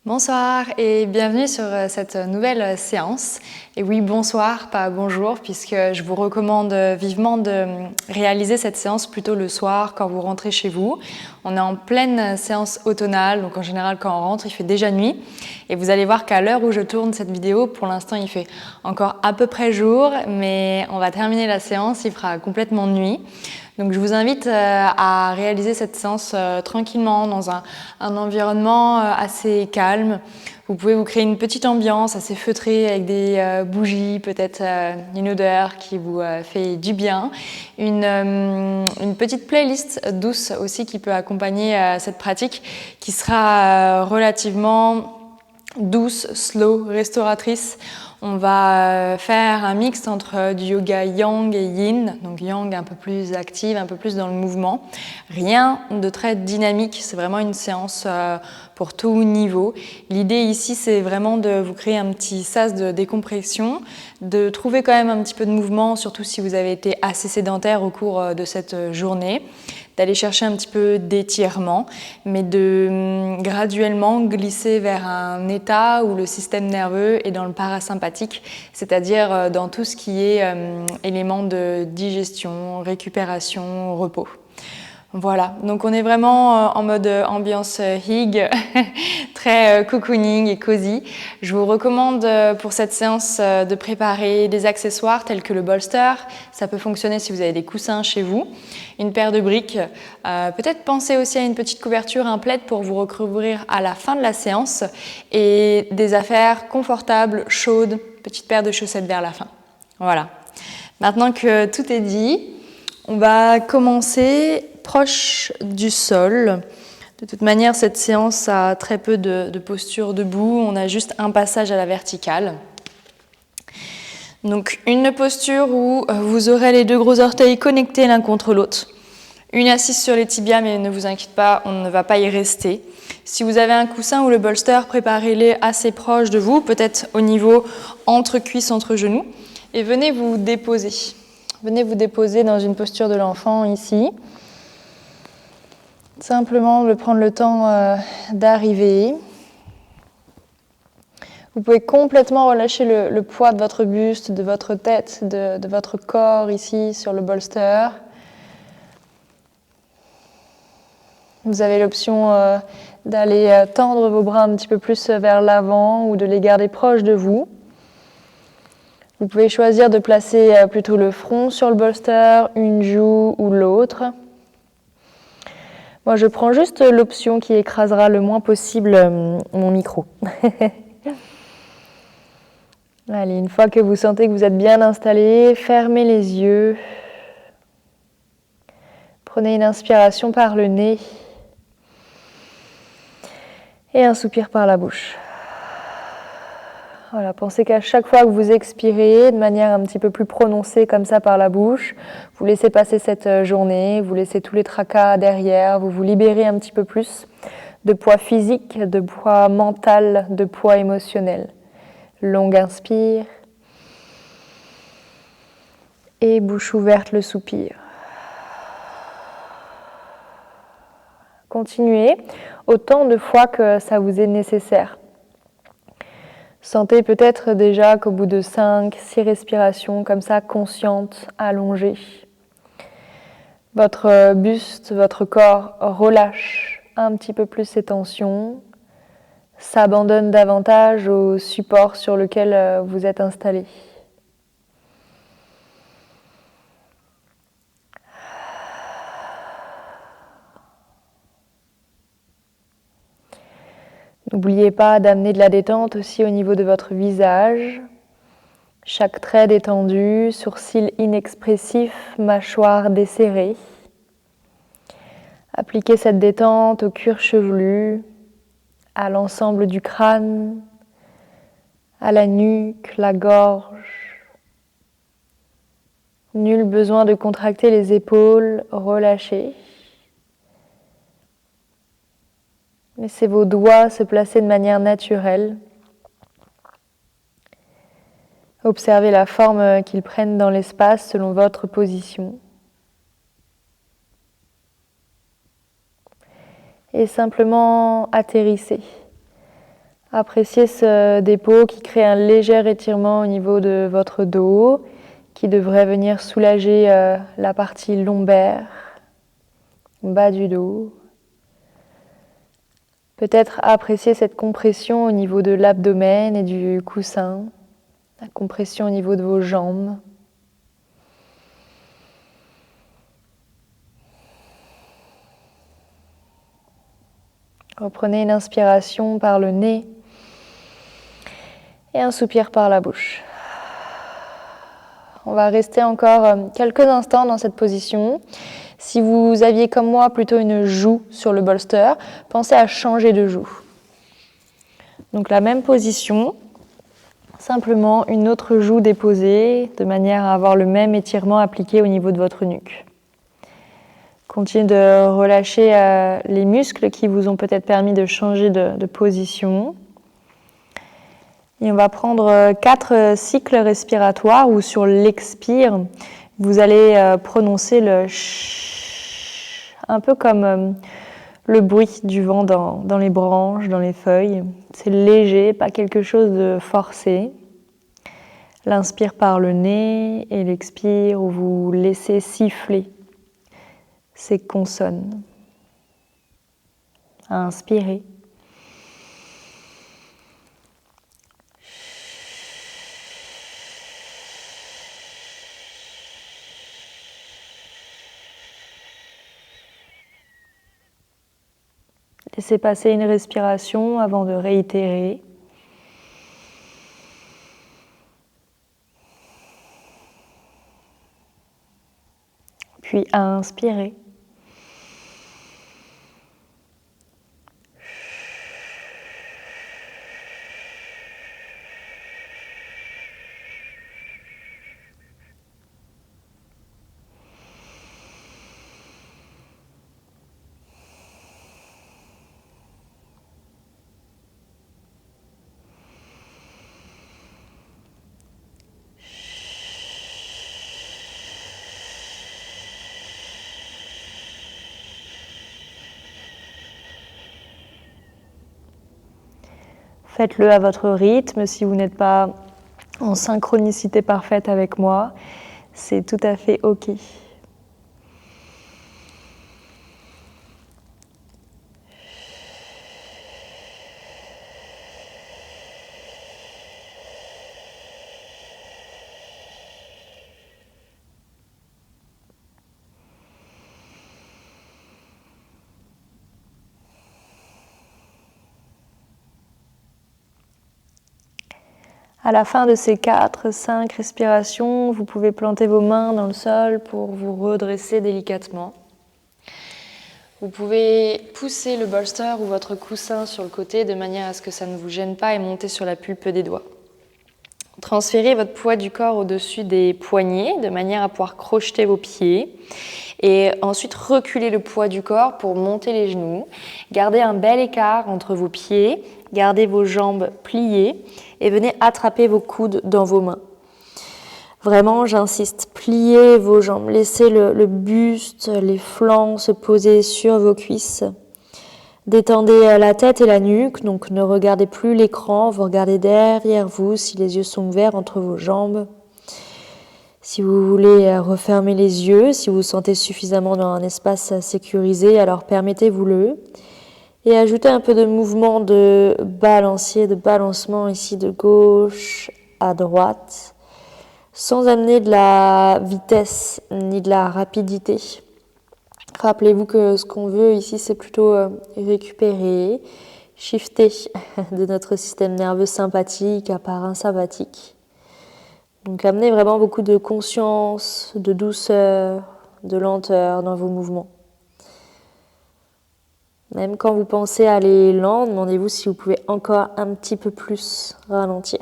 Bonsoir et bienvenue sur cette nouvelle séance. Et oui, bonsoir, pas bonjour, puisque je vous recommande vivement de réaliser cette séance plutôt le soir quand vous rentrez chez vous. On est en pleine séance automnale, donc en général quand on rentre, il fait déjà nuit. Et vous allez voir qu'à l'heure où je tourne cette vidéo, pour l'instant il fait encore à peu près jour, mais on va terminer la séance, il fera complètement nuit. Donc je vous invite à réaliser cette séance tranquillement dans un environnement assez calme. Vous pouvez vous créer une petite ambiance assez feutrée avec des bougies, peut-être une odeur qui vous fait du bien. Une petite playlist douce aussi qui peut accompagner cette pratique qui sera relativement douce, slow, restauratrice. On va faire un mix entre du yoga yang et yin, donc yang un peu plus active, un peu plus dans le mouvement. Rien de très dynamique, c'est vraiment une séance pour tout niveau. L'idée ici, c'est vraiment de vous créer un petit sas de décompression, de trouver quand même un petit peu de mouvement, surtout si vous avez été assez sédentaire au cours de cette journée, d'aller chercher un petit peu d'étirement, mais de graduellement glisser vers un état où le système nerveux est dans le parasympathique, c'est-à-dire dans tout ce qui est éléments de digestion, récupération, repos. Voilà, donc on est vraiment en mode ambiance hig, très cocooning et cosy. Je vous recommande pour cette séance de préparer des accessoires tels que le bolster. Ça peut fonctionner si vous avez des coussins chez vous, une paire de briques. Peut-être pensez aussi à une petite couverture, un plaid pour vous recouvrir à la fin de la séance et des affaires confortables, chaudes, petite paire de chaussettes vers la fin. Voilà. Maintenant que tout est dit, on va commencer proche du sol. De toute manière, cette séance a très peu de posture debout. On a juste un passage à la verticale. Donc, une posture où vous aurez les deux gros orteils connectés l'un contre l'autre. Une assise sur les tibias, mais ne vous inquiétez pas, on ne va pas y rester. Si vous avez un coussin ou le bolster, préparez-les assez proches de vous, peut-être au niveau entre cuisses, entre genoux, et venez vous déposer. Venez vous déposer dans une posture de l'enfant ici. Simplement de prendre le temps d'arriver. Vous pouvez complètement relâcher le poids de votre buste, de votre tête, de votre corps ici sur le bolster. Vous avez l'option d'aller tendre vos bras un petit peu plus vers l'avant ou de les garder proches de vous. Vous pouvez choisir de placer plutôt le front sur le bolster, une joue ou l'autre. Moi, je prends juste l'option qui écrasera le moins possible mon micro. Allez, une fois que vous sentez que vous êtes bien installé, fermez les yeux. Prenez une inspiration par le nez et un soupir par la bouche. Voilà, pensez qu'à chaque fois que vous expirez de manière un petit peu plus prononcée comme ça par la bouche, vous laissez passer cette journée, vous laissez tous les tracas derrière, vous vous libérez un petit peu plus de poids physique, de poids mental, de poids émotionnel. Longue inspire et bouche ouverte le soupir. Continuez autant de fois que ça vous est nécessaire. Sentez peut-être déjà qu'au bout de 5-6 respirations comme ça, conscientes, allongées, votre buste, votre corps relâche un petit peu plus ses tensions, s'abandonne davantage au support sur lequel vous êtes installé. N'oubliez pas d'amener de la détente aussi au niveau de votre visage. Chaque trait détendu, sourcils inexpressifs, mâchoire desserrée. Appliquez cette détente au cuir chevelu, à l'ensemble du crâne, à la nuque, la gorge. Nul besoin de contracter les épaules, relâchez. Laissez vos doigts se placer de manière naturelle. Observez la forme qu'ils prennent dans l'espace selon votre position. Et simplement atterrissez Appréciez ce dépôt qui crée un léger étirement au niveau de votre dos, qui devrait venir soulager la partie lombaire, bas du dos. Peut-être apprécier cette compression au niveau de l'abdomen et du coussin, la compression au niveau de vos jambes. Reprenez une inspiration par le nez et un soupir par la bouche. On va rester encore quelques instants dans cette position. Si vous aviez comme moi plutôt une joue sur le bolster, pensez à changer de joue. Donc la même position, simplement une autre joue déposée de manière à avoir le même étirement appliqué au niveau de votre nuque. Continuez de relâcher les muscles qui vous ont peut-être permis de changer de position. Et on va prendre 4 cycles respiratoires où sur l'expire, vous allez prononcer le ch, un peu comme le bruit du vent dans les branches, dans les feuilles. C'est léger, pas quelque chose de forcé. L'inspire par le nez et l'expire où vous laissez siffler ces consonnes. Inspirez. Laissez passer une respiration avant de réitérer. Puis inspirez. Faites-le à votre rythme. Si vous n'êtes pas en synchronicité parfaite avec moi, c'est tout à fait OK. À la fin de ces 4-5 respirations, vous pouvez planter vos mains dans le sol pour vous redresser délicatement. Vous pouvez pousser le bolster ou votre coussin sur le côté de manière à ce que ça ne vous gêne pas et monter sur la pulpe des doigts. Transférez votre poids du corps au-dessus des poignets de manière à pouvoir crocheter vos pieds. Et ensuite, reculez le poids du corps pour monter les genoux. Gardez un bel écart entre vos pieds. Gardez vos jambes pliées et venez attraper vos coudes dans vos mains. Vraiment, j'insiste, pliez vos jambes. Laissez le buste, les flancs se poser sur vos cuisses. Détendez la tête et la nuque, donc ne regardez plus l'écran, vous regardez derrière vous si les yeux sont ouverts entre vos jambes. Si vous voulez refermer les yeux, si vous vous sentez suffisamment dans un espace sécurisé, alors permettez-vous-le. Et ajoutez un peu de mouvement de balancier, de balancement ici de gauche à droite, sans amener de la vitesse ni de la rapidité. Rappelez-vous que ce qu'on veut ici, c'est plutôt récupérer, shifter de notre système nerveux sympathique à parasympathique. Donc amenez vraiment beaucoup de conscience, de douceur, de lenteur dans vos mouvements. Même quand vous pensez aller lent, demandez-vous si vous pouvez encore un petit peu plus ralentir.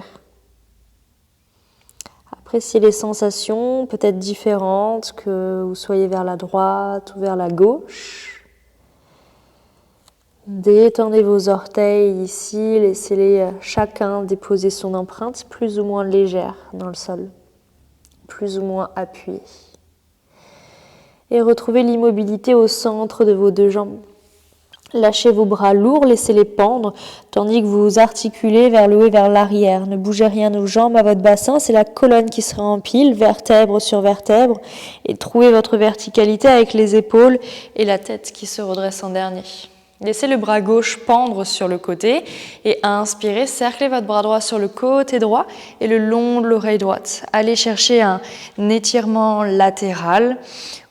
Appréciez les sensations peut-être différentes, que vous soyez vers la droite ou vers la gauche. Détendez vos orteils ici, laissez-les chacun déposer son empreinte plus ou moins légère dans le sol, plus ou moins appuyée. Et retrouvez l'immobilité au centre de vos deux jambes. Lâchez vos bras lourds, laissez-les pendre, tandis que vous articulez vers le haut et vers l'arrière. Ne bougez rien aux jambes, à votre bassin, c'est la colonne qui sera en pile, vertèbre sur vertèbre, et trouvez votre verticalité avec les épaules et la tête qui se redresse en dernier. Laissez le bras gauche pendre sur le côté et inspirez, cerclez votre bras droit sur le côté droit et le long de l'oreille droite. Allez chercher un étirement latéral.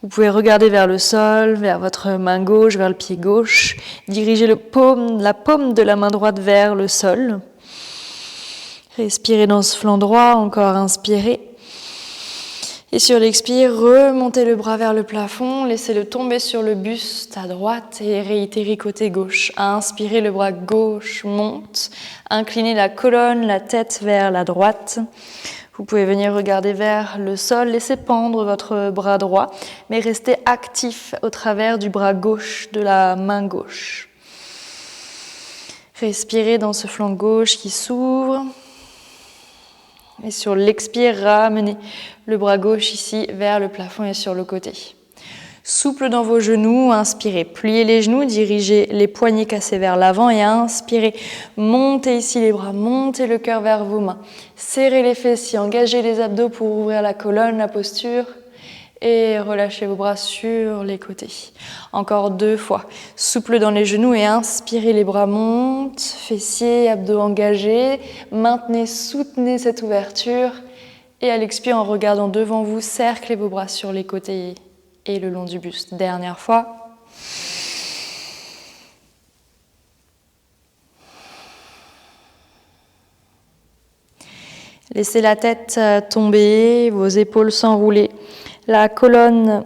Vous pouvez regarder vers le sol, vers votre main gauche, vers le pied gauche. Dirigez la paume de la main droite vers le sol. Respirez dans ce flanc droit, encore inspirez. Et sur l'expire, remontez le bras vers le plafond, laissez-le tomber sur le buste à droite et réitérez côté gauche. Inspirez, le bras gauche monte, inclinez la colonne, la tête vers la droite. Vous pouvez venir regarder vers le sol, laissez pendre votre bras droit, mais restez actif au travers du bras gauche, de la main gauche. Respirez dans ce flanc gauche qui s'ouvre. Et sur l'expire, ramenez le bras gauche ici vers le plafond et sur le côté. Souple dans vos genoux, inspirez, pliez les genoux, dirigez les poignets cassés vers l'avant et inspirez. Montez ici les bras, montez le cœur vers vos mains. Serrez les fessiers, engagez les abdos pour ouvrir la colonne, la posture. Et relâchez vos bras sur les côtés. Encore 2 fois. Souple dans les genoux et inspirez, les bras montent, fessiers, abdos engagés. Maintenez, soutenez cette ouverture. Et à l'expire, en regardant devant vous, cerclez vos bras sur les côtés et le long du buste. Dernière fois. Laissez la tête tomber, vos épaules s'enrouler. La colonne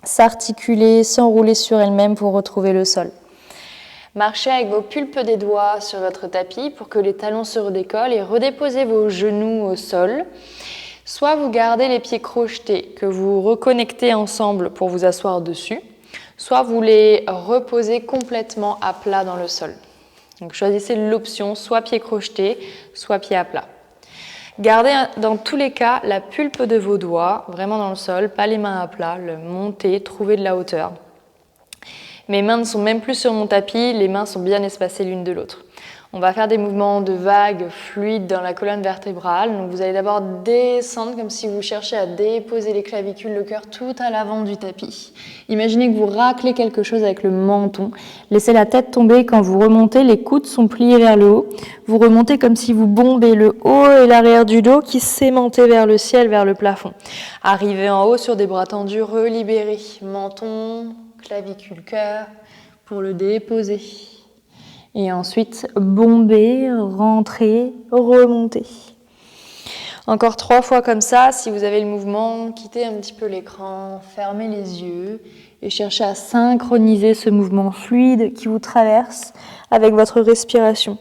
s'articuler, s'enrouler sur elle-même pour retrouver le sol. Marchez avec vos pulpes des doigts sur votre tapis pour que les talons se redécollent et redéposez vos genoux au sol. Soit vous gardez les pieds crochetés, que vous reconnectez ensemble pour vous asseoir dessus, soit vous les reposez complètement à plat dans le sol. Donc choisissez l'option soit pieds crochetés, soit pieds à plat. Gardez dans tous les cas la pulpe de vos doigts vraiment dans le sol, pas les mains à plat, le montez, trouvez de la hauteur. Mes mains ne sont même plus sur mon tapis, les mains sont bien espacées l'une de l'autre. On va faire des mouvements de vagues fluides dans la colonne vertébrale. Donc vous allez d'abord descendre comme si vous cherchiez à déposer les clavicules, le cœur tout à l'avant du tapis. Imaginez que vous raclez quelque chose avec le menton. Laissez la tête tomber. Quand vous remontez, les coudes sont pliés vers le haut. Vous remontez comme si vous bombez le haut et l'arrière du dos qui s'aimantaient vers le ciel, vers le plafond. Arrivez en haut sur des bras tendus, relibérez. Menton, clavicule, cœur pour le déposer. Et ensuite, bomber, rentrer, remonter. Encore 3 fois comme ça. Si vous avez le mouvement, quittez un petit peu l'écran, fermez les yeux et cherchez à synchroniser ce mouvement fluide qui vous traverse avec votre respiration.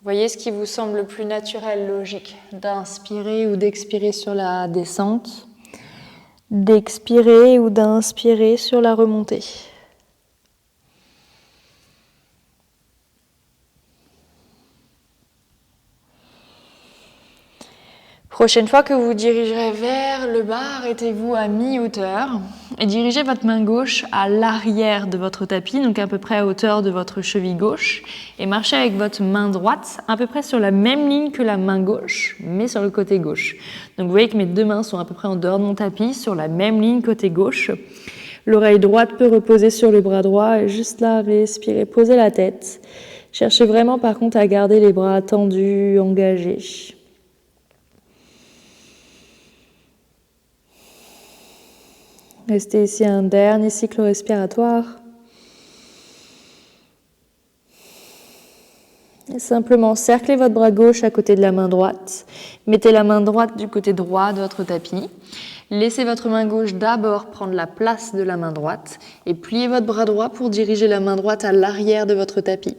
Voyez ce qui vous semble le plus naturel, logique, d'inspirer ou d'expirer sur la descente, d'expirer ou d'inspirer sur la remontée. Prochaine fois que vous dirigerez vers le bas, arrêtez-vous à mi-hauteur et dirigez votre main gauche à l'arrière de votre tapis, donc à peu près à hauteur de votre cheville gauche, et marchez avec votre main droite à peu près sur la même ligne que la main gauche, mais sur le côté gauche. Donc vous voyez que mes 2 mains sont à peu près en dehors de mon tapis, sur la même ligne côté gauche. L'oreille droite peut reposer sur le bras droit et juste là, respirez, posez la tête. Cherchez vraiment par contre à garder les bras tendus, engagés. Restez ici un dernier cycle respiratoire. Et simplement cerclez votre bras gauche à côté de la main droite. Mettez la main droite du côté droit de votre tapis. Laissez votre main gauche d'abord prendre la place de la main droite et pliez votre bras droit pour diriger la main droite à l'arrière de votre tapis,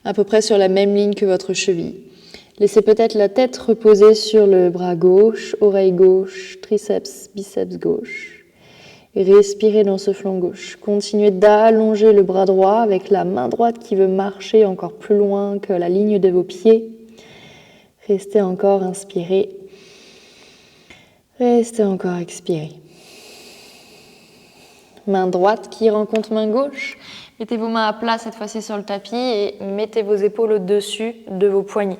à peu près sur la même ligne que votre cheville. Laissez peut-être la tête reposer sur le bras gauche, oreille gauche, triceps, biceps gauche. Et respirez dans ce flanc gauche. Continuez d'allonger le bras droit avec la main droite qui veut marcher encore plus loin que la ligne de vos pieds. Restez encore inspiré. Restez encore expiré. Main droite qui rencontre main gauche. Mettez vos mains à plat cette fois-ci sur le tapis et mettez vos épaules au-dessus de vos poignets.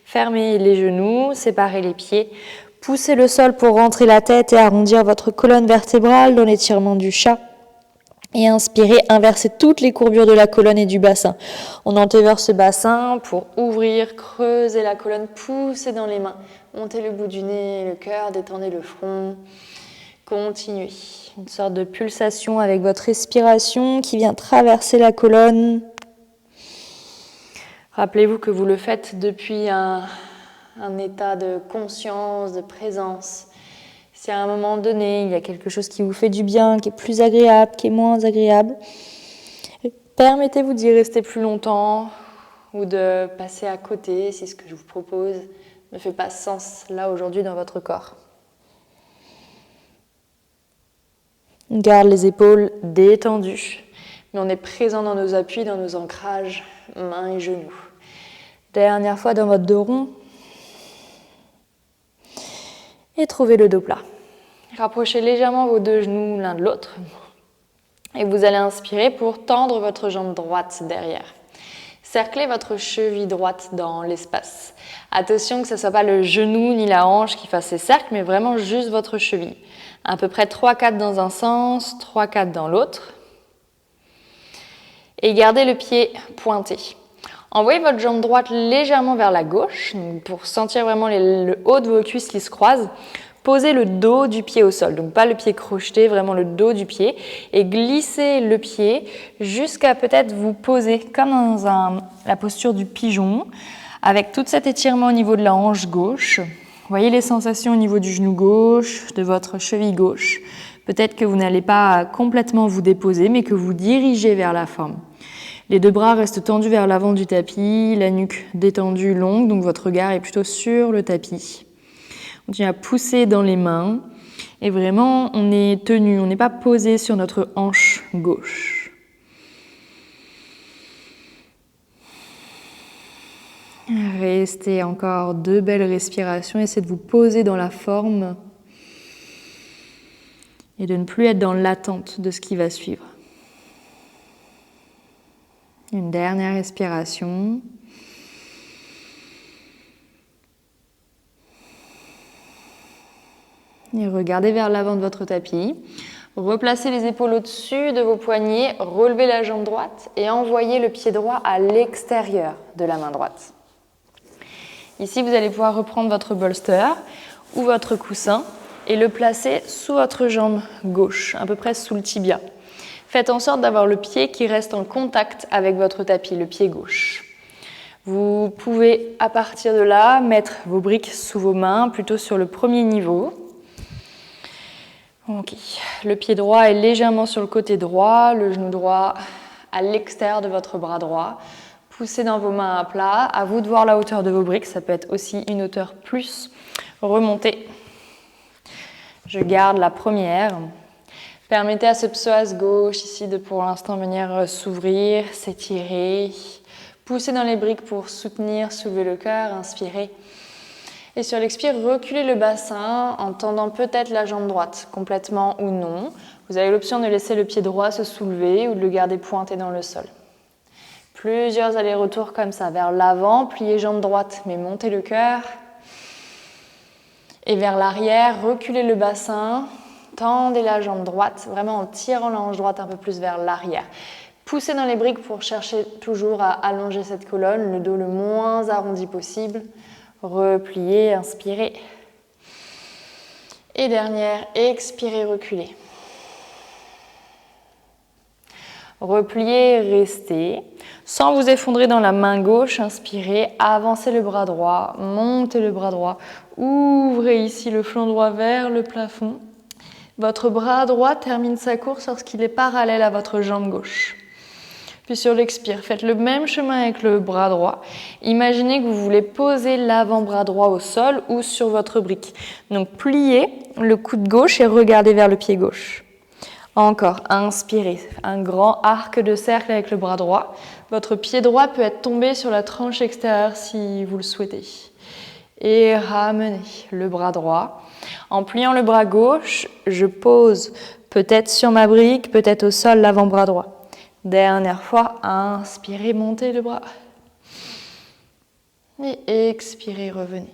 Fermez les genoux, séparez les pieds. Poussez le sol pour rentrer la tête et arrondir votre colonne vertébrale dans l'étirement du chat. Et inspirez, inversez toutes les courbures de la colonne et du bassin. On antéverse ce bassin pour ouvrir, creuser la colonne, poussez dans les mains. Montez le bout du nez, le cœur, détendez le front. Continuez. Une sorte de pulsation avec votre respiration qui vient traverser la colonne. Rappelez-vous que vous le faites depuis un état de conscience, de présence. Si à un moment donné, il y a quelque chose qui vous fait du bien, qui est plus agréable, qui est moins agréable, permettez-vous d'y rester plus longtemps ou de passer à côté si ce que je vous propose ne fait pas sens là aujourd'hui dans votre corps. On garde les épaules détendues, mais on est présent dans nos appuis, dans nos ancrages, mains et genoux. Dernière fois dans votre dos rond. Et trouvez le dos plat. Rapprochez légèrement vos deux genoux l'un de l'autre. Et vous allez inspirer pour tendre votre jambe droite derrière. Cerclez votre cheville droite dans l'espace. Attention que ce ne soit pas le genou ni la hanche qui fasse ces cercles, mais vraiment juste votre cheville. À peu près 3-4 dans un sens, 3-4 dans l'autre. Et gardez le pied pointé. Envoyez votre jambe droite légèrement vers la gauche, donc pour sentir vraiment le haut de vos cuisses qui se croisent. Posez le dos du pied au sol, donc pas le pied crocheté, vraiment le dos du pied. Et glissez le pied jusqu'à peut-être vous poser comme dans la posture du pigeon, avec tout cet étirement au niveau de la hanche gauche. Voyez les sensations au niveau du genou gauche, de votre cheville gauche. Peut-être que vous n'allez pas complètement vous déposer, mais que vous dirigez vers la forme. Les deux bras restent tendus vers l'avant du tapis, la nuque détendue, longue, donc votre regard est plutôt sur le tapis. On continue à pousser dans les mains et vraiment on est tenu, on n'est pas posé sur notre hanche gauche. Restez encore 2 belles respirations, essayez de vous poser dans la forme et de ne plus être dans l'attente de ce qui va suivre. Une dernière respiration. Et regardez vers l'avant de votre tapis. Replacez les épaules au-dessus de vos poignets, relevez la jambe droite et envoyez le pied droit à l'extérieur de la main droite. Ici, vous allez pouvoir reprendre votre bolster ou votre coussin et le placer sous votre jambe gauche, à peu près sous le tibia. Faites en sorte d'avoir le pied qui reste en contact avec votre tapis, le pied gauche. Vous pouvez, à partir de là, mettre vos briques sous vos mains, plutôt sur le premier niveau. Ok. Le pied droit est légèrement sur le côté droit, le genou droit à l'extérieur de votre bras droit. Poussez dans vos mains à plat. À vous de voir la hauteur de vos briques, ça peut être aussi une hauteur plus. Remontez. Je garde la première. Permettez à ce psoas gauche ici de pour l'instant venir s'ouvrir, s'étirer. Poussez dans les briques pour soutenir, soulever le cœur, inspirez. Et sur l'expire, reculez le bassin en tendant peut-être la jambe droite, complètement ou non. Vous avez l'option de laisser le pied droit se soulever ou de le garder pointé dans le sol. Plusieurs allers-retours comme ça, vers l'avant, pliez jambe droite, mais montez le cœur. Et vers l'arrière, reculez le bassin. Tendez la jambe droite, vraiment en tirant la hanche droite un peu plus vers l'arrière. Poussez dans les briques pour chercher toujours à allonger cette colonne, le dos le moins arrondi possible. Repliez, inspirez. Et dernière, expirez, reculez. Repliez, restez. Sans vous effondrer dans la main gauche, inspirez, avancez le bras droit, montez le bras droit. Ouvrez ici le flanc droit vers le plafond. Votre bras droit termine sa course lorsqu'il est parallèle à votre jambe gauche. Puis sur l'expire, faites le même chemin avec le bras droit. Imaginez que vous voulez poser l'avant-bras droit au sol ou sur votre brique. Donc pliez le coude gauche et regardez vers le pied gauche. Encore, inspirez, un grand arc de cercle avec le bras droit. Votre pied droit peut être tombé sur la tranche extérieure si vous le souhaitez. Et ramenez le bras droit. En pliant le bras gauche, je pose peut-être sur ma brique, peut-être au sol, l'avant-bras droit. Dernière fois, inspirez, montez le bras. Et expirez, revenez.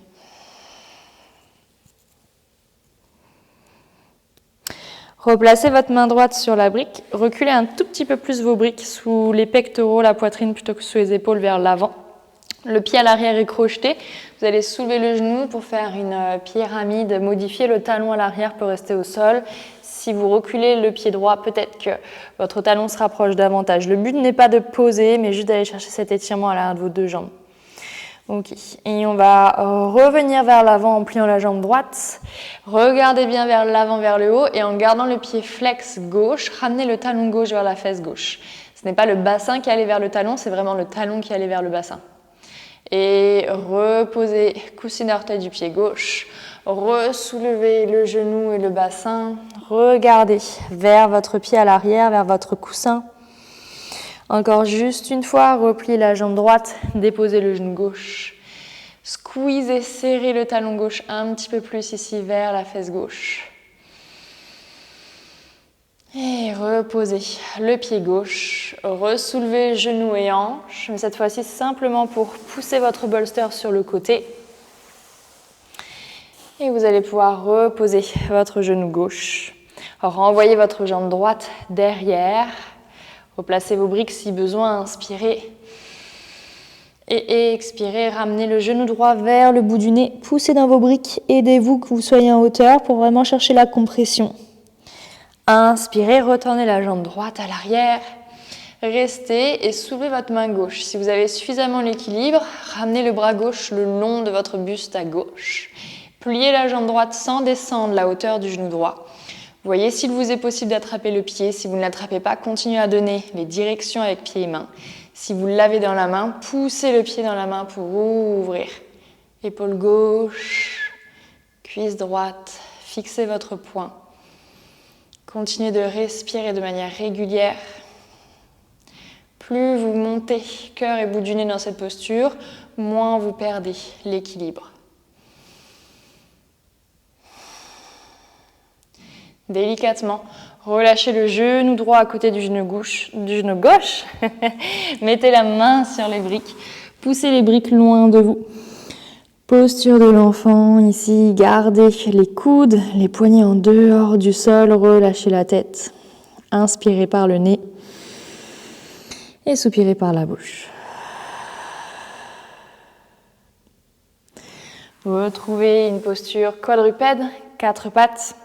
Replacez votre main droite sur la brique. Reculez un tout petit peu plus vos briques sous les pectoraux, la poitrine plutôt que sous les épaules vers l'avant. Le pied à l'arrière est crocheté. Vous allez soulever le genou pour faire une pyramide modifiée. Le talon à l'arrière peut rester au sol. Si vous reculez le pied droit, peut-être que votre talon se rapproche davantage. Le but n'est pas de poser, mais juste d'aller chercher cet étirement à l'arrière de vos deux jambes. Ok, et on va revenir vers l'avant en pliant la jambe droite. Regardez bien vers l'avant, vers le haut, et en gardant le pied flex gauche, ramenez le talon gauche vers la fesse gauche. Ce n'est pas le bassin qui est allé vers le talon, c'est vraiment le talon qui est allé vers le bassin. Et reposez, coussine orteil du pied gauche. Ressoulevez le genou et le bassin. Regardez vers votre pied à l'arrière, vers votre coussin. Encore juste une fois, repliez la jambe droite, déposez le genou gauche. Squeezez, serrez le talon gauche un petit peu plus ici vers la fesse gauche. Et reposez le pied gauche, ressoulevez genou et hanche, mais cette fois-ci simplement pour pousser votre bolster sur le côté. Et vous allez pouvoir reposer votre genou gauche. Renvoyez votre jambe droite derrière. Replacez vos briques si besoin, inspirez. Et expirez, ramenez le genou droit vers le bout du nez. Poussez dans vos briques, aidez-vous que vous soyez en hauteur pour vraiment chercher la compression. Inspirez, retournez la jambe droite à l'arrière. Restez et soulevez votre main gauche. Si vous avez suffisamment l'équilibre, ramenez le bras gauche le long de votre buste à gauche. Pliez la jambe droite sans descendre la hauteur du genou droit. Voyez s'il vous est possible d'attraper le pied. Si vous ne l'attrapez pas, continuez à donner les directions avec pied et main. Si vous l'avez dans la main, poussez le pied dans la main pour ouvrir. Épaule gauche, cuisse droite, fixez votre poing. Continuez de respirer de manière régulière. Plus vous montez cœur et bout du nez dans cette posture, moins vous perdez l'équilibre. Délicatement, relâchez le genou droit à côté du genou gauche. Mettez la main sur les briques. Poussez les briques loin de vous. Posture de l'enfant ici. Gardez les coudes, les poignets en dehors du sol. Relâchez la tête. Inspirez par le nez. Et soupirez par la bouche. Retrouvez une posture quadrupède, 4 pattes.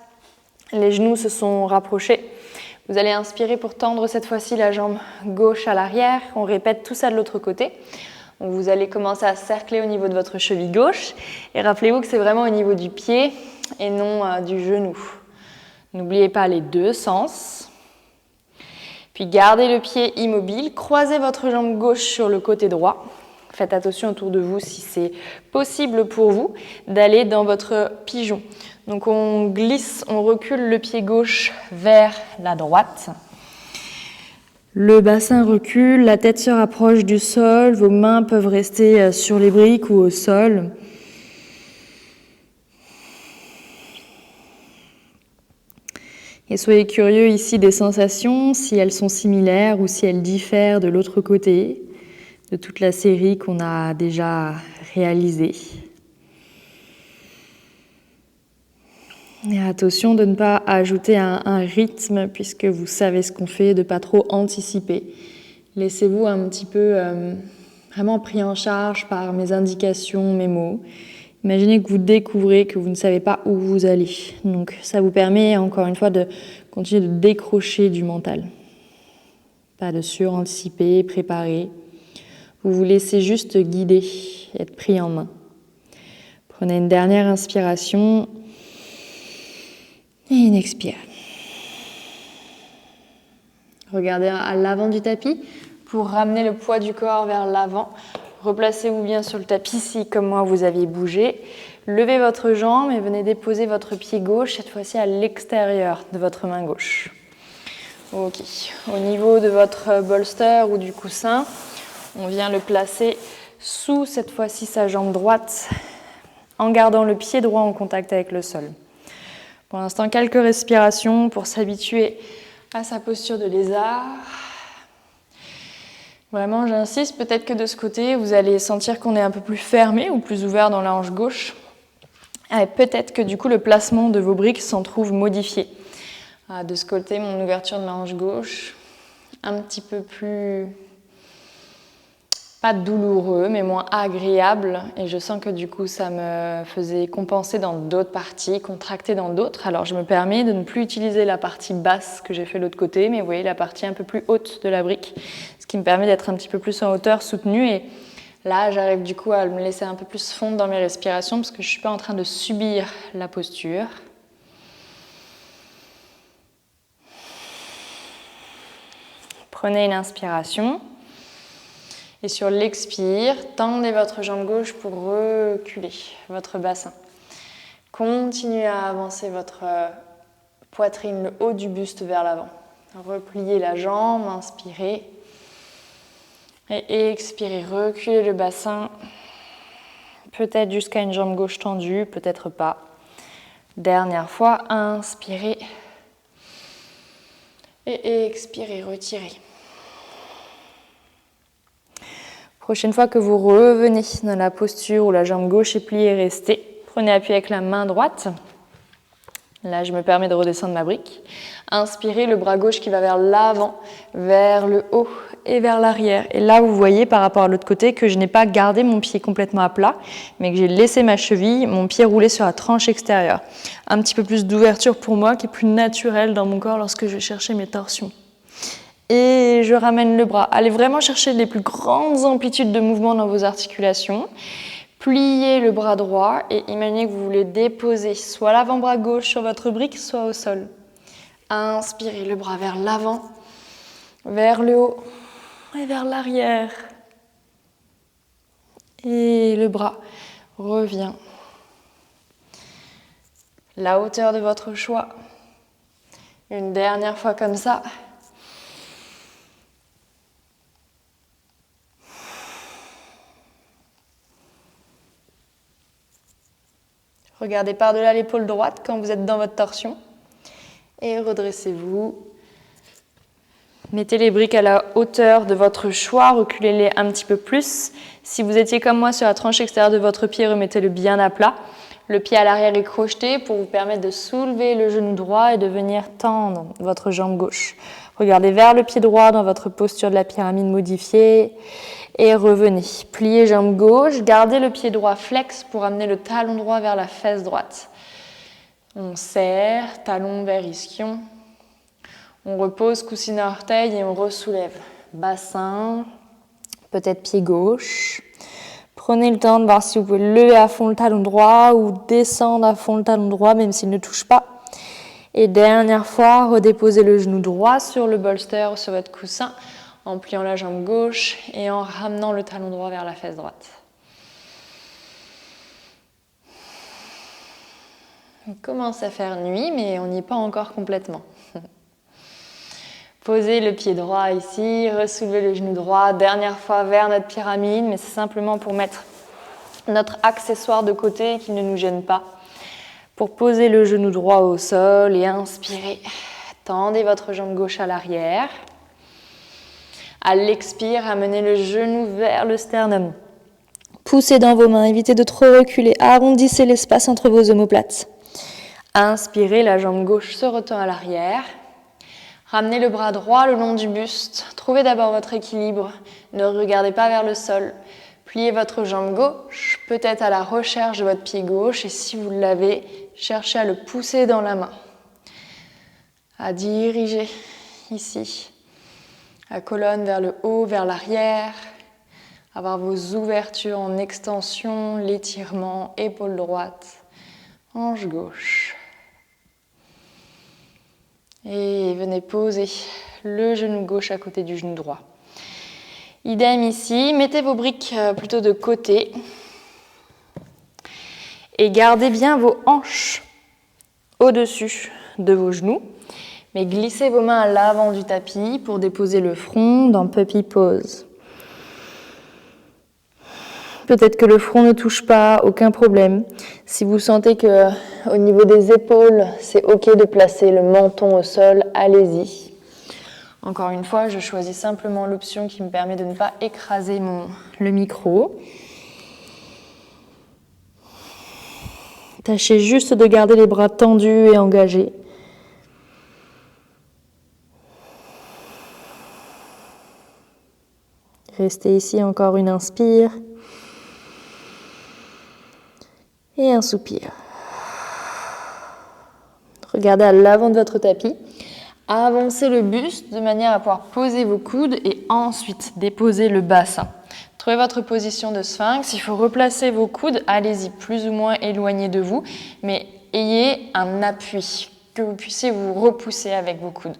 Les genoux se sont rapprochés. Vous allez inspirer pour tendre cette fois-ci la jambe gauche à l'arrière. On répète tout ça de l'autre côté. Donc vous allez commencer à cercler au niveau de votre cheville gauche. Et rappelez-vous que c'est vraiment au niveau du pied et non du genou. N'oubliez pas les deux sens. Puis gardez le pied immobile. Croisez votre jambe gauche sur le côté droit. Faites attention autour de vous si c'est possible pour vous d'aller dans votre pigeon. Donc on glisse, on recule le pied gauche vers la droite. Le bassin recule, la tête se rapproche du sol, vos mains peuvent rester sur les briques ou au sol. Et soyez curieux ici des sensations, si elles sont similaires ou si elles diffèrent de l'autre côté, de toute la série qu'on a déjà réalisée. Et attention de ne pas ajouter un rythme puisque vous savez ce qu'on fait, de ne pas trop anticiper. Laissez-vous un petit peu vraiment pris en charge par mes indications, mes mots. Imaginez que vous découvrez que vous ne savez pas où vous allez. Donc ça vous permet encore une fois de continuer de décrocher du mental. Pas de suranticiper, préparer. Vous vous laissez juste guider, être pris en main. Prenez une dernière inspiration. Et une expire. Regardez à l'avant du tapis pour ramener le poids du corps vers l'avant. Replacez-vous bien sur le tapis si, comme moi, vous aviez bougé. Levez votre jambe et venez déposer votre pied gauche, cette fois-ci à l'extérieur de votre main gauche. Ok. Au niveau de votre bolster ou du coussin, on vient le placer sous, cette fois-ci, sa jambe droite, en gardant le pied droit en contact avec le sol. Pour l'instant, quelques respirations pour s'habituer à sa posture de lézard. Vraiment, j'insiste, peut-être que de ce côté, vous allez sentir qu'on est un peu plus fermé ou plus ouvert dans la hanche gauche. Et peut-être que du coup, le placement de vos briques s'en trouve modifié. De ce côté, mon ouverture de la hanche gauche, un petit peu plus, pas douloureux, mais moins agréable. Et je sens que du coup, ça me faisait compenser dans d'autres parties, contracter dans d'autres. Alors, je me permets de ne plus utiliser la partie basse que j'ai fait de l'autre côté, mais vous voyez la partie un peu plus haute de la brique, ce qui me permet d'être un petit peu plus en hauteur, soutenue. Et là, j'arrive du coup à me laisser un peu plus fondre dans mes respirations parce que je ne suis pas en train de subir la posture. Prenez une inspiration. Et sur l'expire, tendez votre jambe gauche pour reculer votre bassin. Continuez à avancer votre poitrine, le haut du buste vers l'avant. Repliez la jambe, inspirez. Et expirez, reculez le bassin. Peut-être jusqu'à une jambe gauche tendue, peut-être pas. Dernière fois, inspirez. Et expirez, retirez. Prochaine fois que vous revenez dans la posture où la jambe gauche est pliée, restez. Prenez appui avec la main droite. Là, je me permets de redescendre ma brique. Inspirez, le bras gauche qui va vers l'avant, vers le haut et vers l'arrière. Et là, vous voyez par rapport à l'autre côté que je n'ai pas gardé mon pied complètement à plat, mais que j'ai laissé ma cheville, mon pied rouler sur la tranche extérieure. Un petit peu plus d'ouverture pour moi, qui est plus naturelle dans mon corps lorsque je vais chercher mes torsions. Et je ramène le bras. Allez vraiment chercher les plus grandes amplitudes de mouvement dans vos articulations. Pliez le bras droit et imaginez que vous voulez déposer soit l'avant-bras gauche sur votre brique, soit au sol. Inspirez le bras vers l'avant, vers le haut et vers l'arrière. Et le bras revient. La hauteur de votre choix. Une dernière fois comme ça. Regardez par-delà l'épaule droite quand vous êtes dans votre torsion. Et redressez-vous. Mettez les briques à la hauteur de votre choix, reculez-les un petit peu plus. Si vous étiez comme moi sur la tranche extérieure de votre pied, remettez-le bien à plat. Le pied à l'arrière est crocheté pour vous permettre de soulever le genou droit et de venir tendre votre jambe gauche. Regardez vers le pied droit dans votre posture de la pyramide modifiée et revenez. Pliez jambe gauche, gardez le pied droit flex pour amener le talon droit vers la fesse droite. On serre, talon vers ischion. On repose coussinet orteil et on ressoulève. Bassin, peut-être pied gauche. Prenez le temps de voir si vous pouvez lever à fond le talon droit ou descendre à fond le talon droit, même s'il ne touche pas. Et dernière fois, redéposez le genou droit sur le bolster ou sur votre coussin en pliant la jambe gauche et en ramenant le talon droit vers la fesse droite. On commence à faire nuit, mais on n'y est pas encore complètement. Posez le pied droit ici, ressoulevez le genou droit, dernière fois vers notre pyramide, mais c'est simplement pour mettre notre accessoire de côté qui ne nous gêne pas. Pour poser le genou droit au sol et inspirer, tendez votre jambe gauche à l'arrière. À l'expire, amenez le genou vers le sternum. Poussez dans vos mains, évitez de trop reculer, arrondissez l'espace entre vos omoplates. Inspirez, la jambe gauche se retend à l'arrière. Ramenez le bras droit le long du buste. Trouvez d'abord votre équilibre. Ne regardez pas vers le sol. Pliez votre jambe gauche, peut-être à la recherche de votre pied gauche. Et si vous l'avez, cherchez à le pousser dans la main. À diriger ici. La colonne vers le haut, vers l'arrière. Avoir vos ouvertures en extension, l'étirement, épaule droite, hanche gauche. Et venez poser le genou gauche à côté du genou droit. Idem ici, mettez vos briques plutôt de côté. Et gardez bien vos hanches au-dessus de vos genoux. Mais glissez vos mains à l'avant du tapis pour déposer le front dans Puppy Pose. Peut-être que le front ne touche pas, aucun problème. Si vous sentez que au niveau des épaules, c'est ok de placer le menton au sol, allez-y. Encore une fois, je choisis simplement l'option qui me permet de ne pas écraser le micro. Tâchez juste de garder les bras tendus et engagés. Restez ici encore une inspire et un soupir. Regardez à l'avant de votre tapis. Avancez le buste de manière à pouvoir poser vos coudes et ensuite déposer le bassin. Trouvez votre position de sphinx. Il faut replacer vos coudes. Allez-y, plus ou moins éloignés de vous, mais ayez un appui, que vous puissiez vous repousser avec vos coudes.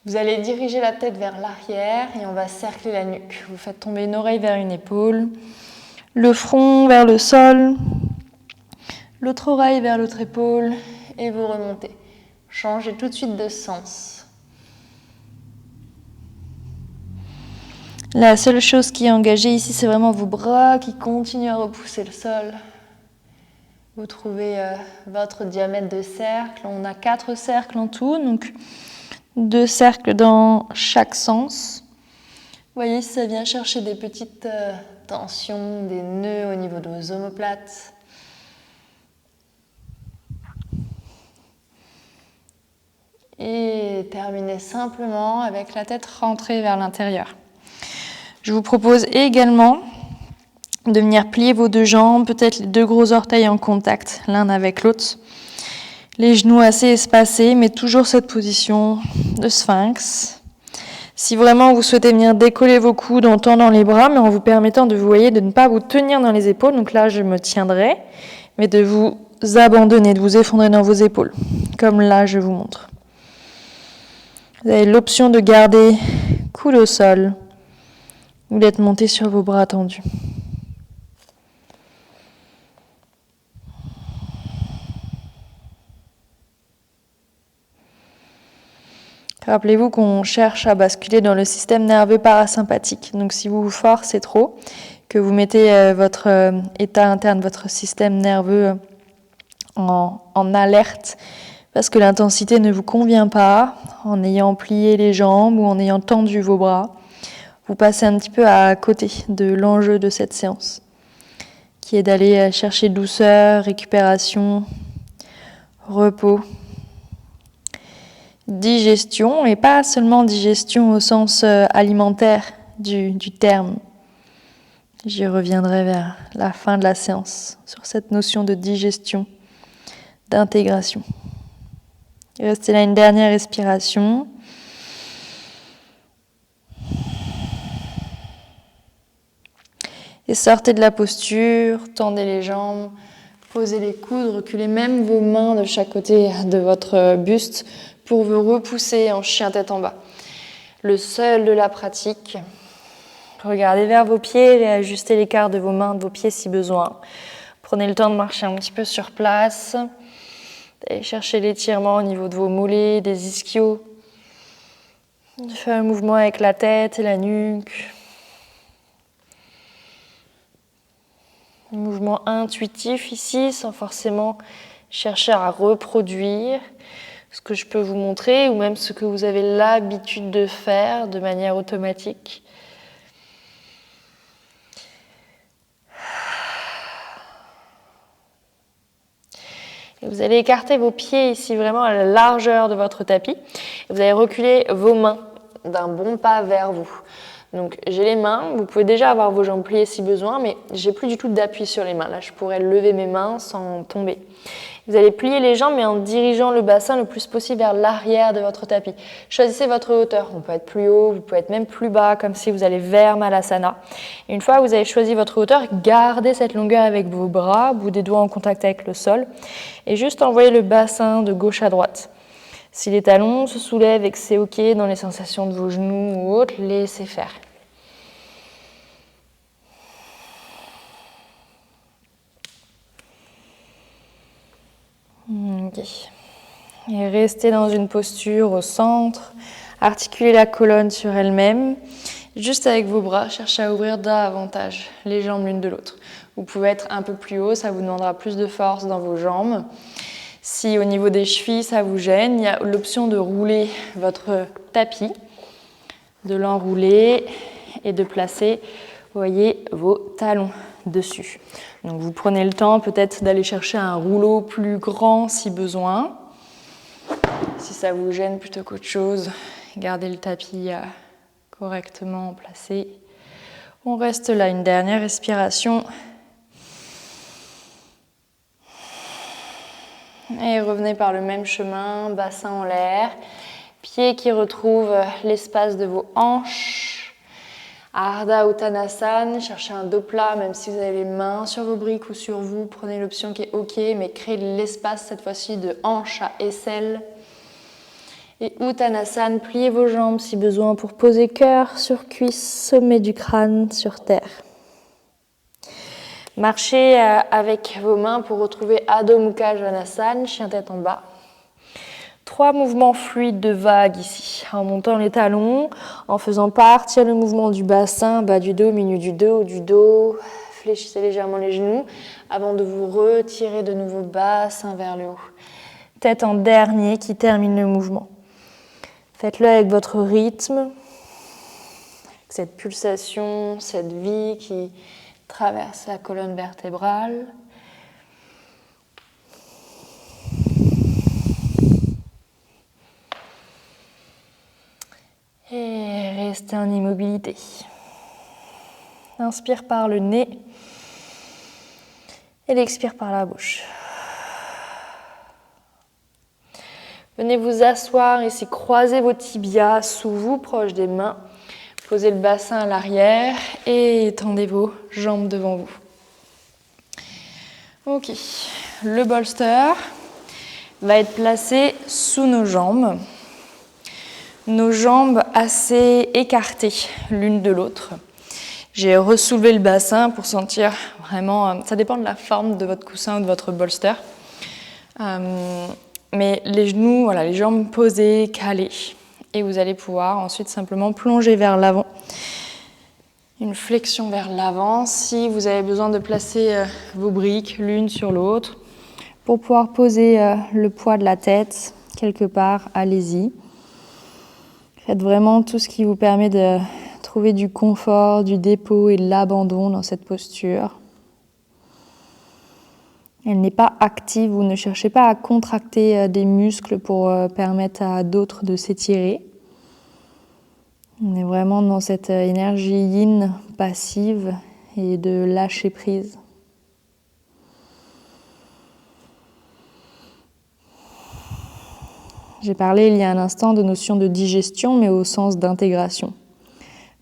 Vous allez diriger la tête vers l'arrière et on va cercler la nuque. Vous faites tomber une oreille vers une épaule, le front vers le sol, l'autre oreille vers l'autre épaule et vous remontez. Changez tout de suite de sens. La seule chose qui est engagée ici, c'est vraiment vos bras qui continuent à repousser le sol. Vous trouvez votre diamètre de cercle. On a 4 cercles en tout, donc 2 cercles dans chaque sens. Vous voyez, ça vient chercher des petites tensions, des nœuds au niveau de vos omoplates. Et terminez simplement avec la tête rentrée vers l'intérieur. Je vous propose également de venir plier vos 2 jambes, peut-être les 2 gros orteils en contact, l'un avec l'autre. Les genoux assez espacés, mais toujours cette position de sphinx. Si vraiment vous souhaitez venir décoller vos coudes en tendant les bras, mais en vous permettant de, vous voyez, de ne pas vous tenir dans les épaules, donc là je me tiendrai, mais de vous abandonner, de vous effondrer dans vos épaules, comme là je vous montre. Vous avez l'option de garder coude au sol ou d'être monté sur vos bras tendus. Rappelez-vous qu'on cherche à basculer dans le système nerveux parasympathique. Donc si vous vous forcez trop, que vous mettez votre état interne, votre système nerveux en alerte, parce que l'intensité ne vous convient pas, en ayant plié les jambes ou en ayant tendu vos bras, vous passez un petit peu à côté de l'enjeu de cette séance, qui est d'aller chercher douceur, récupération, repos, digestion, et pas seulement digestion au sens alimentaire du terme. J'y reviendrai vers la fin de la séance sur cette notion de digestion, d'intégration. Restez là une dernière respiration. Et sortez de la posture, tendez les jambes, posez les coudes, reculez même vos mains de chaque côté de votre buste pour vous repousser en chien tête en bas. Le seul de la pratique. Regardez vers vos pieds, réajustez l'écart de vos mains, de vos pieds si besoin. Prenez le temps de marcher un petit peu sur place. Allez chercher l'étirement au niveau de vos mollets, des ischios. Faites un mouvement avec la tête et la nuque. Un mouvement intuitif ici, sans forcément chercher à reproduire ce que je peux vous montrer ou même ce que vous avez l'habitude de faire de manière automatique. Et vous allez écarter vos pieds ici vraiment à la largeur de votre tapis. Et vous allez reculer vos mains d'un bon pas vers vous. Donc j'ai les mains, vous pouvez déjà avoir vos jambes pliées si besoin, mais j'ai plus du tout d'appui sur les mains. Là, je pourrais lever mes mains sans tomber. Vous allez plier les jambes, mais en dirigeant le bassin le plus possible vers l'arrière de votre tapis. Choisissez votre hauteur. On peut être plus haut, vous pouvez être même plus bas, comme si vous allez vers Malasana. Et une fois que vous avez choisi votre hauteur, gardez cette longueur avec vos bras, bout des doigts en contact avec le sol, et juste envoyez le bassin de gauche à droite. Si les talons se soulèvent et que c'est OK dans les sensations de vos genoux ou autres, laissez faire. Okay. Et restez dans une posture au centre, articulez la colonne sur elle-même, Juste avec vos bras, cherchez à ouvrir davantage les jambes l'une de l'autre. Vous pouvez être un peu plus haut, ça vous demandera plus de force dans vos jambes. Si au niveau des chevilles, ça vous gêne, il y a l'option de rouler votre tapis, de l'enrouler et de placer, vous voyez, vos talons dessus. Donc vous prenez le temps peut-être d'aller chercher un rouleau plus grand si besoin. Si ça vous gêne plutôt qu'autre chose, gardez le tapis correctement placé. On reste là, une dernière respiration. Et revenez par le même chemin, bassin en l'air, pieds qui retrouvent l'espace de vos hanches. Ardha Uttanasana, cherchez un dos plat, même si vous avez les mains sur vos briques ou sur vous, prenez l'option qui est OK, mais créez l'espace cette fois-ci de hanche à aisselle. Et Uttanasana, pliez vos jambes si besoin pour poser cœur sur cuisse, sommet du crâne sur terre. Marchez avec vos mains pour retrouver Adho Mukha Svanasana, chien tête en bas. 3 mouvements fluides de vague ici, en montant les talons, en faisant partir le mouvement du bassin, bas du dos, milieu du dos, haut du dos. Fléchissez légèrement les genoux avant de vous retirer de nouveau bassin vers le haut. Tête en dernier qui termine le mouvement. Faites-le avec votre rythme, cette pulsation, cette vie qui traverse la colonne vertébrale. Et restez en immobilité. Inspire par le nez et l'expire par la bouche. Venez vous asseoir ici, croisez vos tibias sous vous, proches des mains. Posez le bassin à l'arrière et étendez vos jambes devant vous. Ok, le bolster va être placé sous nos jambes assez écartées l'une de l'autre. J'ai ressoulevé le bassin pour sentir vraiment, ça dépend de la forme de votre coussin ou de votre bolster. Mais les genoux, voilà, les jambes posées, calées. Et vous allez pouvoir ensuite simplement plonger vers l'avant. Une flexion vers l'avant. Si vous avez besoin de placer vos briques l'une sur l'autre, pour pouvoir poser le poids de la tête quelque part, allez-y. Faites vraiment tout ce qui vous permet de trouver du confort, du dépôt et de l'abandon dans cette posture. Elle n'est pas active, vous ne cherchez pas à contracter des muscles pour permettre à d'autres de s'étirer. On est vraiment dans cette énergie yin passive et de lâcher prise. J'ai parlé il y a un instant de notion de digestion, mais au sens d'intégration.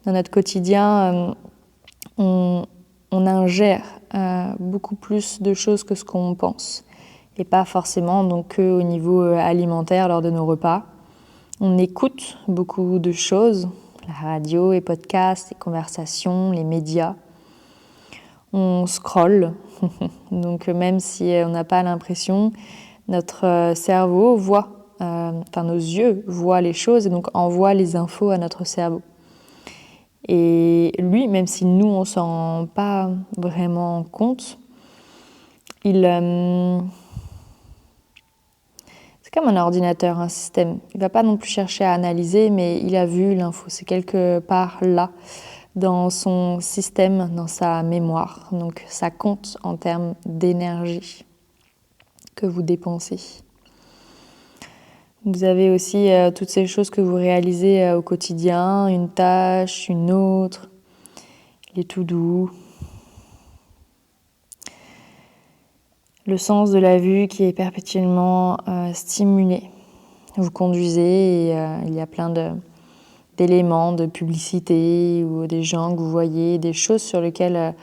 Dans notre quotidien, on ingère beaucoup plus de choses que ce qu'on pense. Et pas forcément donc au niveau alimentaire lors de nos repas. On écoute beaucoup de choses, la radio, les podcasts, les conversations, les médias. On scrolle, donc même si on n'a pas l'impression, notre cerveau voit, nos yeux voient les choses et donc envoient les infos à notre cerveau. Et lui, même si nous, on ne s'en rend pas vraiment compte, c'est comme un ordinateur, un système. Il ne va pas non plus chercher à analyser, mais il a vu l'info. C'est quelque part là, dans son système, dans sa mémoire. Donc ça compte en termes d'énergie que vous dépensez. Vous avez aussi toutes ces choses que vous réalisez au quotidien, une tâche, une autre, les to-do. Le sens de la vue qui est perpétuellement stimulé. Vous conduisez et il y a plein d'éléments, de publicité ou des gens que vous voyez, des choses sur lesquelles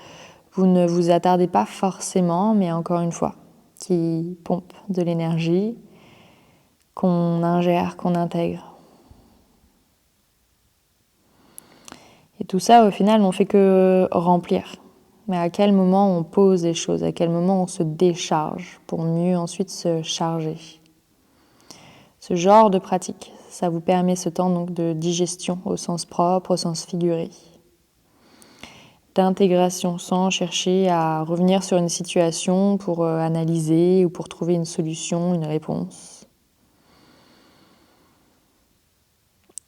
vous ne vous attardez pas forcément, mais encore une fois, qui pompent de l'énergie, qu'on ingère, qu'on intègre. Et tout ça, au final, n'ont fait que remplir. Mais à quel moment on pose les choses, à quel moment on se décharge pour mieux ensuite se charger. Ce genre de pratique, Ça vous permet ce temps donc de digestion au sens propre, au sens figuré. D'intégration sans chercher à revenir sur une situation pour analyser ou pour trouver une solution, une réponse.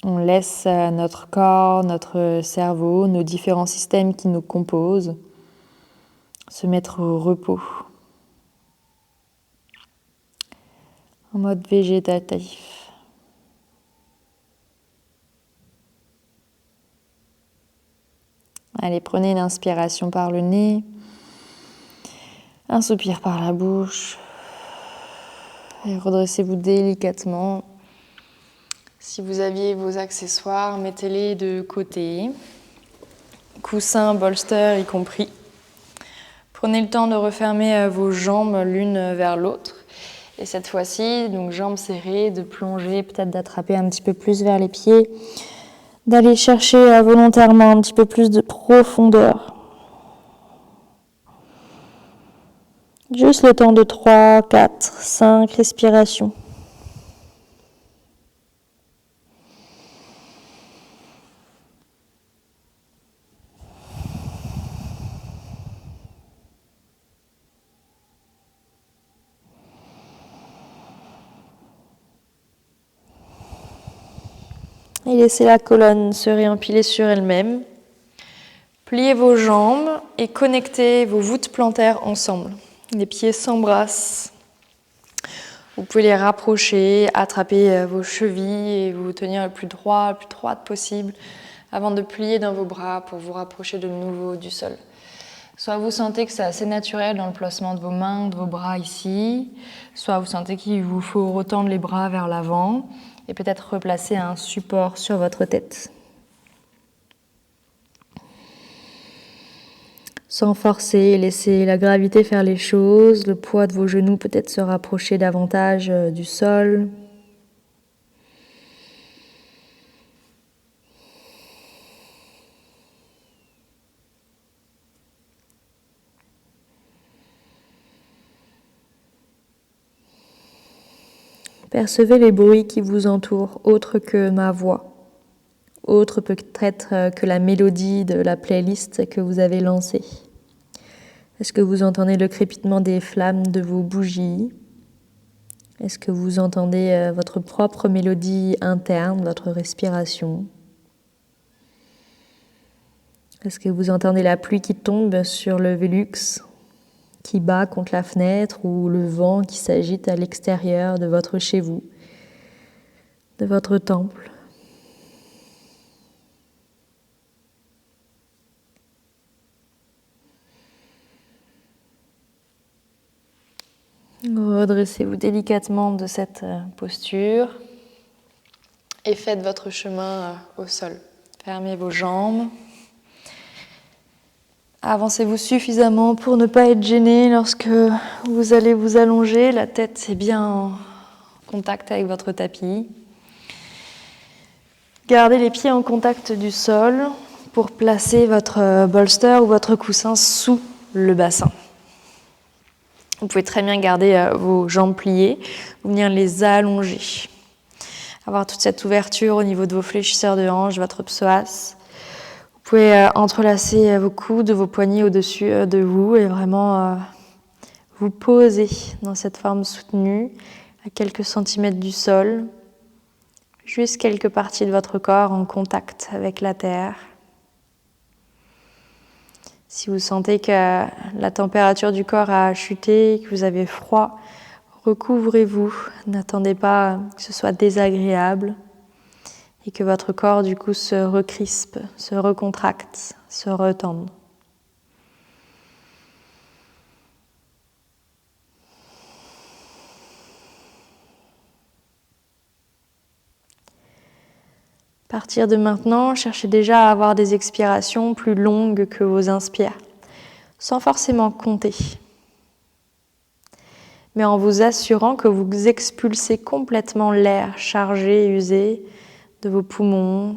On laisse notre corps, notre cerveau, nos différents systèmes qui nous composent se mettre au repos, en mode végétatif. Allez, prenez une inspiration par le nez, un soupir par la bouche et redressez-vous délicatement. Si vous aviez vos accessoires, mettez-les de côté, coussins, bolsters y compris. Prenez le temps de refermer vos jambes l'une vers l'autre. Et cette fois-ci, donc jambes serrées, de plonger, peut-être d'attraper un petit peu plus vers les pieds, d'aller chercher volontairement un petit peu plus de profondeur. Juste le temps de 3, 4, 5 respirations. Et laissez la colonne se réempiler sur elle-même. Pliez vos jambes et connectez vos voûtes plantaires ensemble. Les pieds s'embrassent. Vous pouvez les rapprocher, attraper vos chevilles et vous tenir le plus droite possible avant de plier dans vos bras pour vous rapprocher de nouveau du sol. Soit vous sentez que c'est assez naturel dans le placement de vos mains, de vos bras ici, soit vous sentez qu'il vous faut retendre les bras vers l'avant et peut-être replacer un support sur votre tête. Sans forcer, laissez la gravité faire les choses, le poids de vos genoux peut-être se rapprocher davantage du sol. Percevez les bruits qui vous entourent, autres que ma voix, autres peut-être que la mélodie de la playlist que vous avez lancée. Est-ce que vous entendez le crépitement des flammes de vos bougies ? Est-ce que vous entendez votre propre mélodie interne, votre respiration ? Est-ce que vous entendez la pluie qui tombe sur le Velux, qui bat contre la fenêtre, ou le vent qui s'agite à l'extérieur de votre chez vous, de votre temple ? Redressez-vous délicatement de cette posture et faites votre chemin au sol. Fermez vos jambes. Avancez-vous suffisamment pour ne pas être gêné lorsque vous allez vous allonger. La tête est bien en contact avec votre tapis. Gardez les pieds en contact du sol pour placer votre bolster ou votre coussin sous le bassin. Vous pouvez très bien garder vos jambes pliées, venir les allonger. Avoir toute cette ouverture au niveau de vos fléchisseurs de hanches, votre psoas. Vous pouvez entrelacer vos coudes, vos poignets au-dessus de vous et vraiment vous poser dans cette forme soutenue à quelques centimètres du sol. Juste quelques parties de votre corps en contact avec la terre. Si vous sentez que la température du corps a chuté, que vous avez froid, recouvrez-vous. N'attendez pas que ce soit désagréable et que votre corps du coup se recrispe, se recontracte, se retende. À partir de maintenant, cherchez déjà à avoir des expirations plus longues que vos inspires, sans forcément compter, mais en vous assurant que vous expulsez complètement l'air chargé et usé de vos poumons,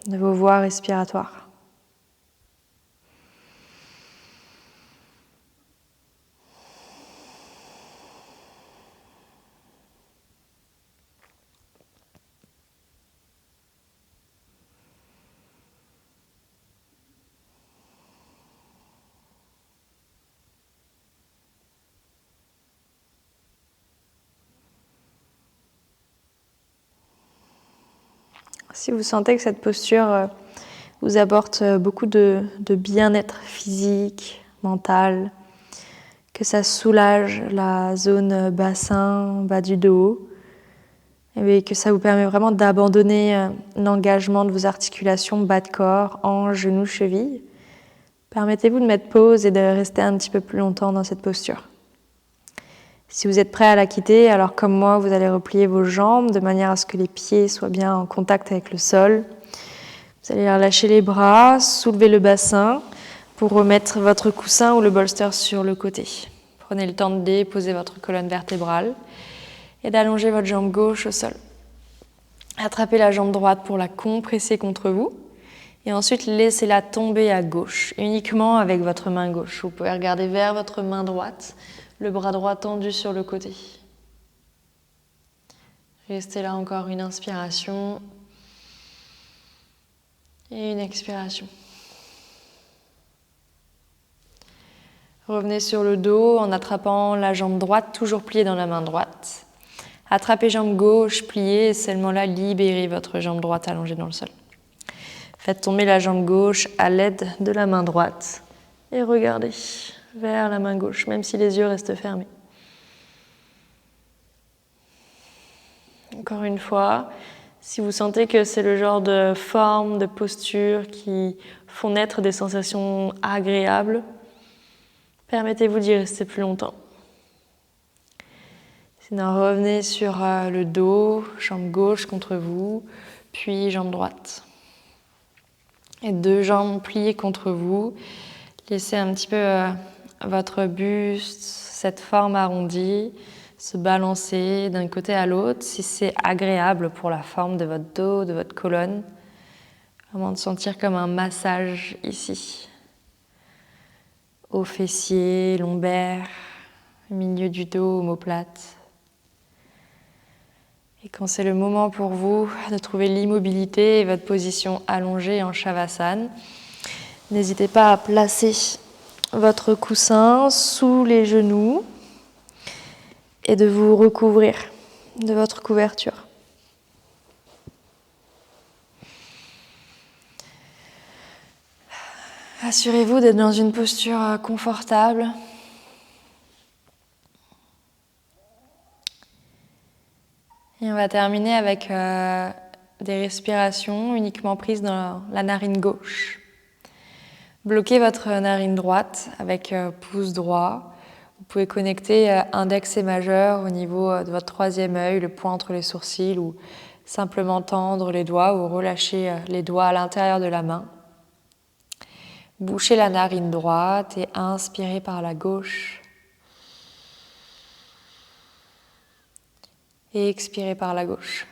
de vos voies respiratoires. Si vous sentez que cette posture vous apporte beaucoup de bien-être physique, mental, que ça soulage la zone bassin, bas du dos, et que ça vous permet vraiment d'abandonner l'engagement de vos articulations bas de corps, hanches, genoux, chevilles. Permettez-vous de mettre pause et de rester un petit peu plus longtemps dans cette posture. Si vous êtes prêt à la quitter, alors comme moi, vous allez replier vos jambes de manière à ce que les pieds soient bien en contact avec le sol. Vous allez relâcher les bras, soulever le bassin pour remettre votre coussin ou le bolster sur le côté. Prenez le temps de déposer votre colonne vertébrale et d'allonger votre jambe gauche au sol. Attrapez la jambe droite pour la compresser contre vous et ensuite laissez-la tomber à gauche, uniquement avec votre main gauche. Vous pouvez regarder vers votre main droite, le bras droit tendu sur le côté. Restez là encore une inspiration et une expiration. Revenez sur le dos en attrapant la jambe droite, toujours pliée dans la main droite. Attrapez jambe gauche, pliée, et seulement là, libérez votre jambe droite allongée dans le sol. Faites tomber la jambe gauche à l'aide de la main droite et regardez vers la main gauche, même si les yeux restent fermés. Encore une fois, si vous sentez que c'est le genre de forme, de posture qui font naître des sensations agréables, permettez-vous d'y rester plus longtemps. Sinon, revenez sur le dos, jambe gauche contre vous, puis jambe droite. Et deux jambes pliées contre vous. Laissez un petit peu votre buste, cette forme arrondie, se balancer d'un côté à l'autre si c'est agréable pour la forme de votre dos, de votre colonne. Vraiment de sentir comme un massage ici. Aux fessiers, lombaires, milieu du dos, omoplate. Et quand c'est le moment pour vous de trouver l'immobilité et votre position allongée en Shavasana, n'hésitez pas à placer votre coussin sous les genoux et de vous recouvrir de votre couverture. Assurez-vous d'être dans une posture confortable. Et on va terminer avec des respirations uniquement prises dans la narine gauche. Bloquez votre narine droite avec pouce droit. Vous pouvez connecter index et majeur au niveau de votre troisième œil, le point entre les sourcils, ou simplement tendre les doigts ou relâcher les doigts à l'intérieur de la main. Bouchez la narine droite et inspirez par la gauche. Et expirez par la gauche.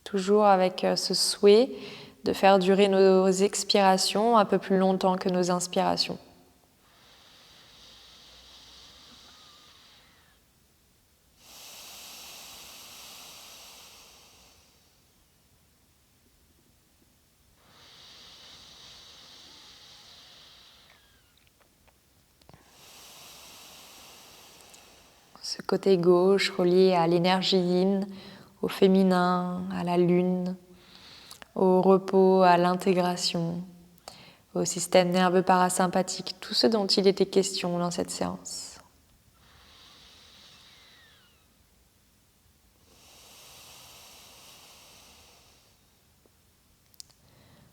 Toujours avec ce souhait de faire durer nos expirations un peu plus longtemps que nos inspirations. Ce côté gauche relié à l'énergie yin, au féminin, à la lune, au repos, à l'intégration, au système nerveux parasympathique, tout ce dont il était question dans cette séance.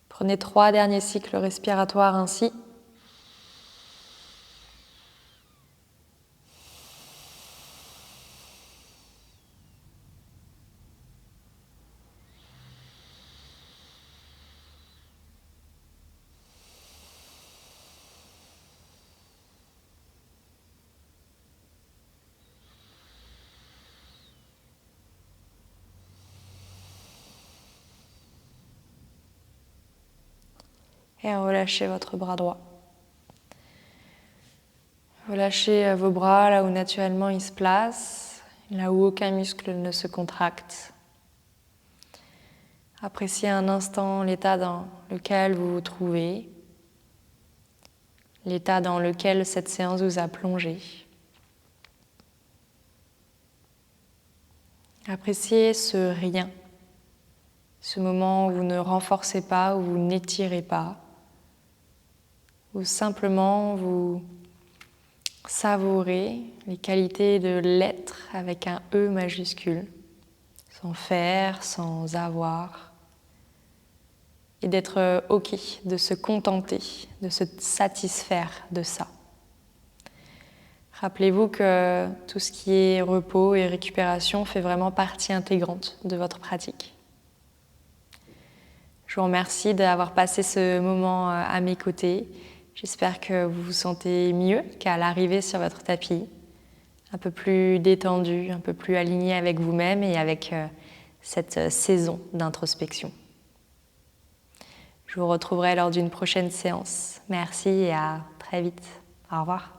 Prenez 3 derniers cycles respiratoires ainsi. Et relâchez votre bras droit. Relâchez vos bras là où naturellement ils se placent, là où aucun muscle ne se contracte. Appréciez un instant l'état dans lequel vous vous trouvez, l'état dans lequel cette séance vous a plongé. Appréciez ce rien, ce moment où vous ne renforcez pas, où vous n'étirez pas, où simplement vous savourez les qualités de l'être avec un E majuscule, sans faire, sans avoir, et d'être OK, de se contenter, de se satisfaire de ça. Rappelez-vous que tout ce qui est repos et récupération fait vraiment partie intégrante de votre pratique. Je vous remercie d'avoir passé ce moment à mes côtés. J'espère que vous vous sentez mieux qu'à l'arrivée sur votre tapis, un peu plus détendu, un peu plus aligné avec vous-même et avec cette saison d'introspection. Je vous retrouverai lors d'une prochaine séance. Merci et à très vite. Au revoir.